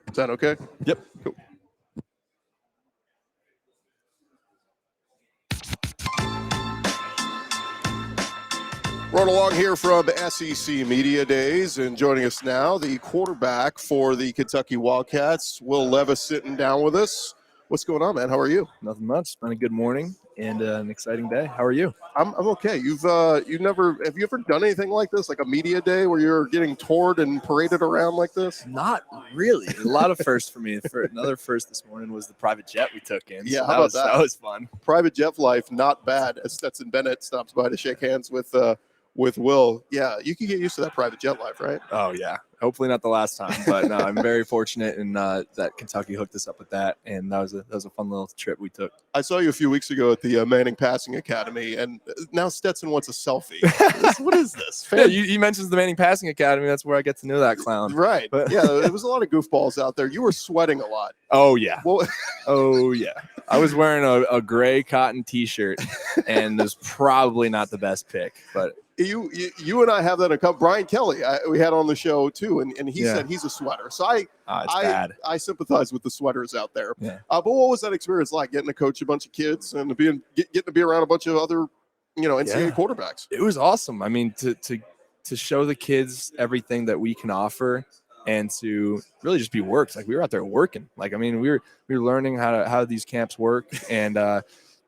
Is that okay? Yep. Cool. Run along here from SEC Media Days, and joining us now, the quarterback for the Kentucky Wildcats, Will Levis, sitting down with us. What's going on, man? How are you? Nothing much. It's been a good morning and an exciting day. How are you? I'm okay. Have you ever done anything like this, like a media day where you're getting toured and paraded around like this? Not really. A lot of firsts for me. Another first this morning was the private jet we took in. Yeah, so how about that? That was fun. Private jet life, not bad. As Stetson Bennett stops by to shake hands with Will. Yeah, you can get used to that private jet life, right? Oh yeah. Hopefully not the last time, but no, I'm very fortunate in that Kentucky hooked us up with that, and that was a fun little trip we took. I saw you a few weeks ago at the Manning Passing Academy, and now Stetson wants a selfie. What is this? Yeah, you mentioned the Manning Passing Academy. That's where I get to know that clown. Right. But yeah, there was a lot of goofballs out there. You were sweating a lot. Oh yeah. Well, oh yeah. I was wearing a gray cotton T-shirt, and it was probably not the best pick, but. You and I have that in common. Brian Kelly, we had on the show too, and he said he's a sweater. So I sympathize with the sweaters out there. Yeah. But what was that experience like, getting to coach a bunch of kids and getting to be around a bunch of other, NCAA quarterbacks? It was awesome. I mean, to show the kids everything that we can offer, and to really just be worked. Like, we were out there working. Like, I mean, we were learning how these camps work, and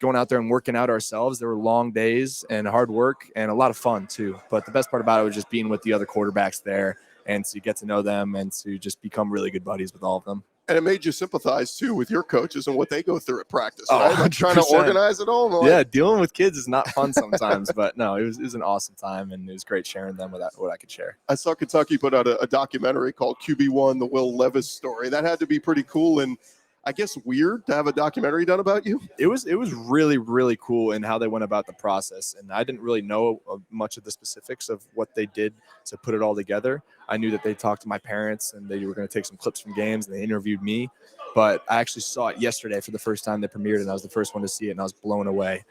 going out there and working out ourselves. There were long days and hard work and a lot of fun too. But the best part about it was just being with the other quarterbacks there and to get to know them and to just become really good buddies with all of them. And it made you sympathize too with your coaches and what they go through at practice. Oh, right? Like trying to organize it all. Yeah, dealing with kids is not fun sometimes, but no, it was an awesome time, and it was great sharing them with what I could share. I saw Kentucky put out a documentary called QB1, the Will Levis story. That had to be pretty cool, and I guess weird to have a documentary done about you. It was really, really cool in how they went about the process. And I didn't really know much of the specifics of what they did to put it all together. I knew that they talked to my parents and they were going to take some clips from games, and they interviewed me. But I actually saw it yesterday for the first time they premiered, and I was the first one to see it, and I was blown away.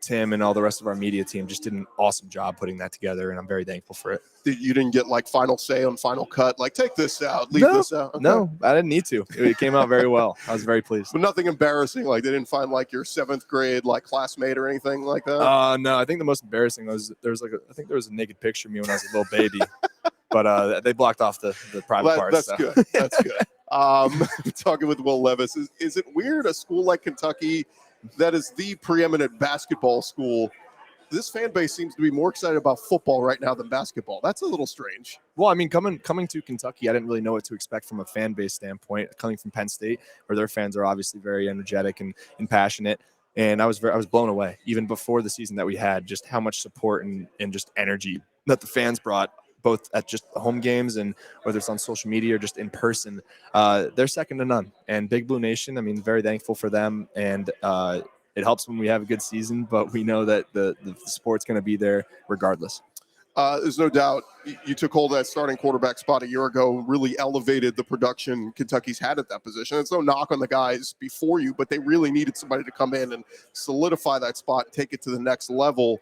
Tim and all the rest of our media team just did an awesome job putting that together, and I'm very thankful for it. You didn't get like final say on final cut, like take this out, leave this out? Okay. No, I didn't need to. It came out very well. I was very pleased. But nothing embarrassing, like they didn't find like your 7th grade like classmate or anything like that? No, I think the most embarrassing was there was a naked picture of me when I was a little baby. But they blocked off the private parts. That's good. That's good. Talking with Will Levis, is it weird a school like Kentucky that is the preeminent basketball school, this fan base seems to be more excited about football right now than basketball? That's a little strange. Well, I mean, coming to Kentucky, I didn't really know what to expect from a fan base standpoint. Coming from Penn State, where their fans are obviously very energetic and passionate, and I was blown away even before the season that we had, just how much support and just energy that the fans brought, both at just the home games and whether it's on social media or just in person. They're second to none. And Big Blue Nation, I mean, very thankful for them. And it helps when we have a good season, but we know that the sport's going to be there regardless. There's no doubt you took hold of that starting quarterback spot a year ago, really elevated the production Kentucky's had at that position. It's no knock on the guys before you, but they really needed somebody to come in and solidify that spot, take it to the next level.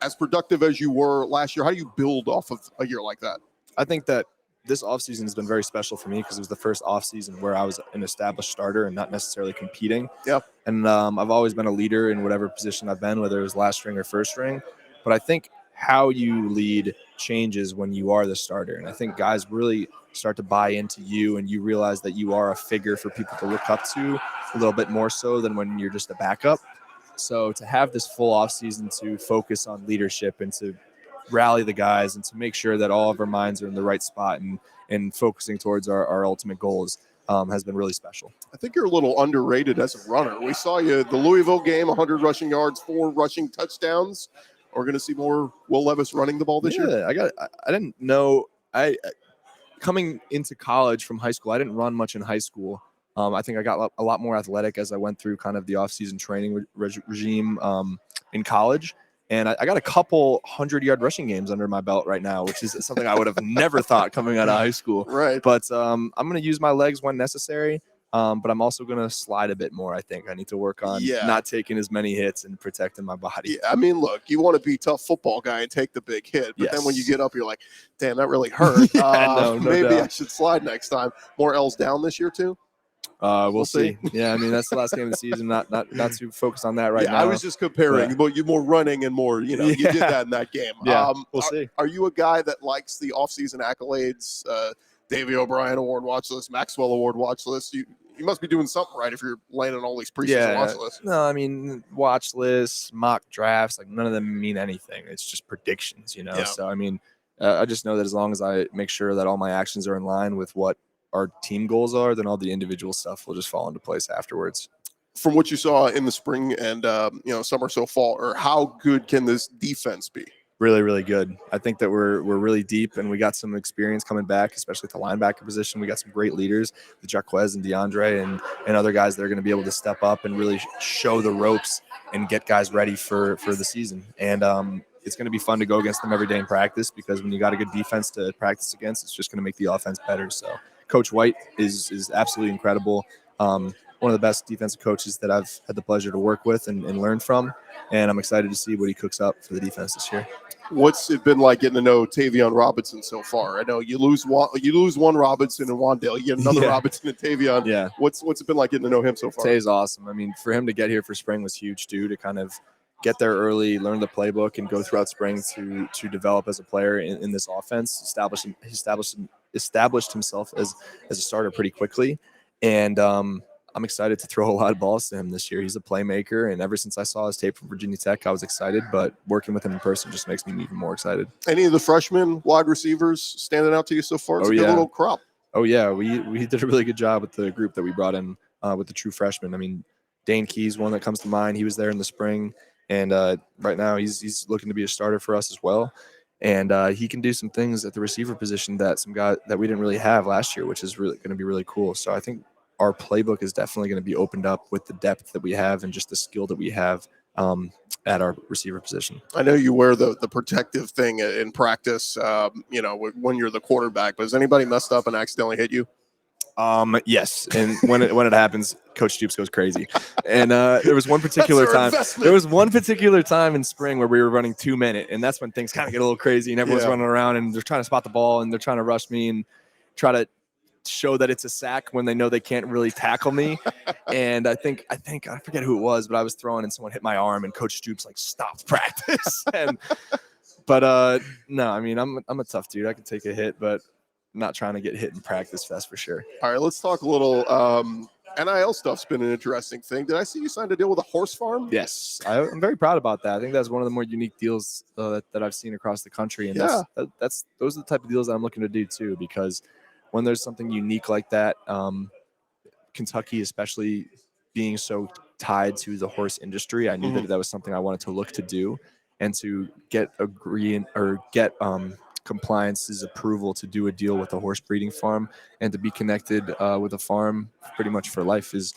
As productive as you were last year, how do you build off of a year like that? I think that this offseason has been very special for me because it was the first offseason where I was an established starter and not necessarily competing. Yep. And I've always been a leader in whatever position I've been, whether it was last string or first string. But I think how you lead changes when you are the starter. And I think guys really start to buy into you, and you realize that you are a figure for people to look up to a little bit more so than when you're just a backup. So to have this full offseason to focus on leadership and to rally the guys and to make sure that all of our minds are in the right spot and focusing towards our ultimate goals has been really special. I think you're a little underrated as a runner. We saw you at the Louisville game, 100 rushing yards, 4 rushing touchdowns. We're going to see more Will Levis running the ball this year? I didn't know. Coming into college from high school, I didn't run much in high school. I think I got a lot more athletic as I went through kind of the off-season training regime in college. And I got a couple 100-yard rushing games under my belt right now, which is something I would have never thought coming out of high school. Right. But I'm going to use my legs when necessary. But I'm also going to slide a bit more. I think I need to work on not taking as many hits and protecting my body. Yeah, I mean, look, you want to be a tough football guy and take the big hit, but then when you get up, you're like, damn, that really hurt. No maybe doubt. I should slide next time. More L's down this year too? We'll see. Yeah, I mean, that's the last game of the season. Not too focused on that right now. I was just comparing, but you more running and more, you did that in that game. Yeah, we'll see. Are you a guy that likes the offseason accolades, Davey O'Brien Award watch list, Maxwell Award watch list? You must be doing something right if you're landing all these preseason watch lists. No, I mean, watch lists, mock drafts, like none of them mean anything. It's just predictions, Yeah. So, I mean, I just know that as long as I make sure that all my actions are in line with what our team goals are, then all the individual stuff will just fall into place afterwards. From what you saw in the spring and summer so fall, or how good can this defense be? Really, really good. I think that we're really deep, and we got some experience coming back, especially at the linebacker position. We got some great leaders, the Jaquez and DeAndre, and other guys that are going to be able to step up and really show the ropes and get guys ready for the season. And it's going to be fun to go against them every day in practice, because when you got a good defense to practice against, it's just going to make the offense better. So Coach White is absolutely incredible. One of the best defensive coaches that I've had the pleasure to work with and learn from. And I'm excited to see what he cooks up for the defense this year. What's it been like getting to know Tavion Robinson so far? I know you lose one Robinson and Wandale, you get another Robinson and Tavion. Yeah. What's it been like getting to know him so far? Tay's awesome. I mean, for him to get here for spring was huge too, to kind of get there early, learn the playbook, and go throughout spring to develop as a player in this offense. Established himself as a starter pretty quickly. And I'm excited to throw a lot of balls to him this year. He's a playmaker, and ever since I saw his tape from Virginia Tech, I was excited, but working with him in person just makes me even more excited. Any of the freshmen wide receivers standing out to you so far? It's a good little crop. Oh, yeah. We did a really good job with the group that we brought in with the true freshmen. I mean, Dane Key's one that comes to mind. He was there in the spring, and right now he's looking to be a starter for us as well. And he can do some things at the receiver position that some guy that we didn't really have last year, which is really going to be really cool. So I think our playbook is definitely going to be opened up with the depth that we have and just the skill that we have at our receiver position. I know you wear the protective thing in practice, when you're the quarterback, but has anybody messed up and accidentally hit you? Yes. And when it happens, Coach Stoops goes crazy. And there was one particular time in spring where we were running 2 minute, and that's when things kind of get a little crazy and everyone's running around and they're trying to spot the ball and they're trying to rush me and try to show that it's a sack when they know they can't really tackle me. And I forget who it was, but I was throwing and someone hit my arm and Coach Stoops stopped practice. But no, I mean, I'm a tough dude. I can take a hit, but I'm not trying to get hit in practice. That's for sure. All right, let's talk a little NIL stuff's been an interesting thing. Did I see you signed a deal with a horse farm? Yes, I'm very proud about that. I think that's one of the more unique deals that I've seen across the country. And those are the type of deals that I'm looking to do too, because when there's something unique like that, Kentucky, especially being so tied to the horse industry, I knew that was something I wanted to look to do, and to get compliance's approval to do a deal with a horse breeding farm and to be connected with a farm pretty much for life is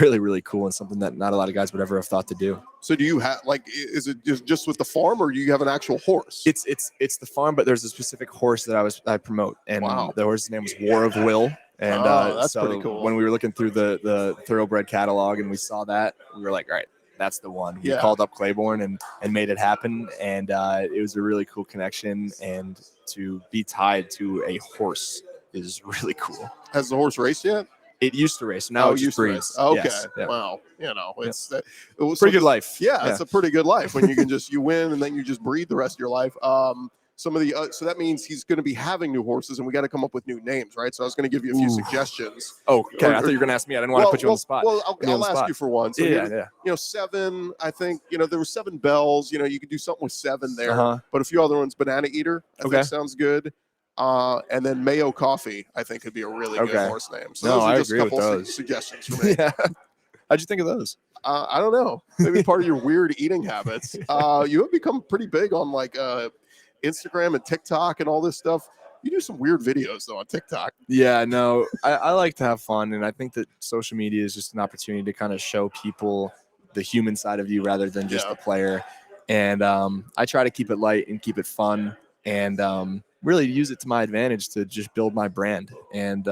really, really cool, and something that not a lot of guys would ever have thought to do. So do you have is it just with the farm, or do you have an actual horse? It's the farm, but there's a specific horse that I promote, and the horse's name was War of Will. And that's so pretty cool. When we were looking through the thoroughbred catalog and we saw that, we were like, all right, that's the one. We called up Claiborne and made it happen, and it was a really cool connection, and to be tied to a horse is really cool. Has the horse raced yet? It used to race. Now it just breeds. Okay. Yes. Wow. It's it was pretty good life. Yeah, it's a pretty good life when you can you win and then you just breed the rest of your life. Some of the so that means he's going to be having new horses, and we got to come up with new names, right? So I was going to give you a few suggestions. Oh, okay. I thought you were going to ask me. I didn't want to put you on the spot. Well, I'll ask you for one. So 7. I think there were 7 bells. You could do something with 7 there, but a few other ones. Banana Eater, I think sounds good. And then Mayo Coffee, I think, could be a really good horse name. So those are just a couple suggestions for me. How'd you think of those? I don't know. Maybe part of your weird eating habits. You have become pretty big on Instagram and TikTok and all this stuff. You do some weird videos though on TikTok. Yeah, no, I like to have fun, and I think that social media is just an opportunity to kind of show people the human side of you rather than just the player. And I try to keep it light and keep it fun, and really use it to my advantage to just build my brand. And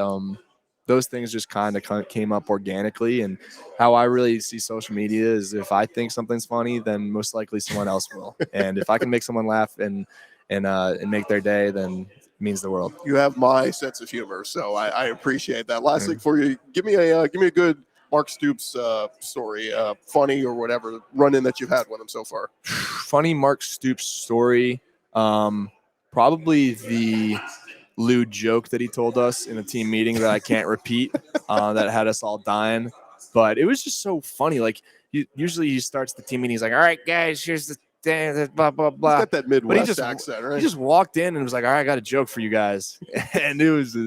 those things just kind of came up organically. And how I really see social media is if I think something's funny, then most likely someone else will. And if I can make someone laugh and make their day, then it means the world. You have my sense of humor, so I appreciate that. Last thing for you, give me a good Mark Stoops story, funny or whatever run-in that you've had with him so far. Funny Mark Stoops story, probably the lewd joke that he told us in a team meeting that I can't repeat, that had us all dying. But it was just so funny. Like usually he starts the team meeting, he's like, "All right, guys, here's the thing, blah blah blah." He's got that Midwest accent, right? He just walked in and was like, "All right, I got a joke for you guys," and it was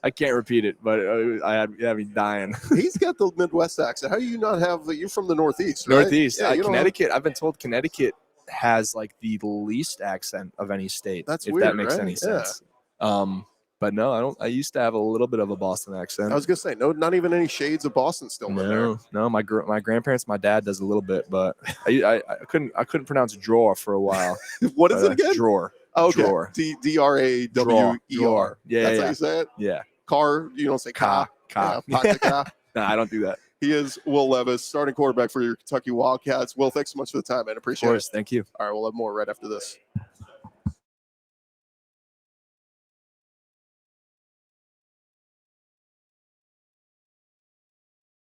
I can't repeat it, but I had me dying. He's got the Midwest accent. How do you not have? You're from the Northeast, right? Northeast, Yeah, Connecticut. I've been told Connecticut has like the least accent of any state. That's if weird, that makes right? any sense. But no, I don't. I used to have a little bit of a Boston accent. I was gonna say no, not even any shades of Boston still in there. No. My grandparents, my dad does a little bit, but I couldn't pronounce drawer for a while. What is it again? Drawer. Oh, okay. Drawer. DRAWER. Yeah, That's how you say it. Yeah. Car. You don't say car. Ka. Yeah, No, I don't do that. He is Will Levis, starting quarterback for your Kentucky Wildcats. Will, thanks so much for the time, man. Appreciate it. Thank you. All right, we'll have more right after this.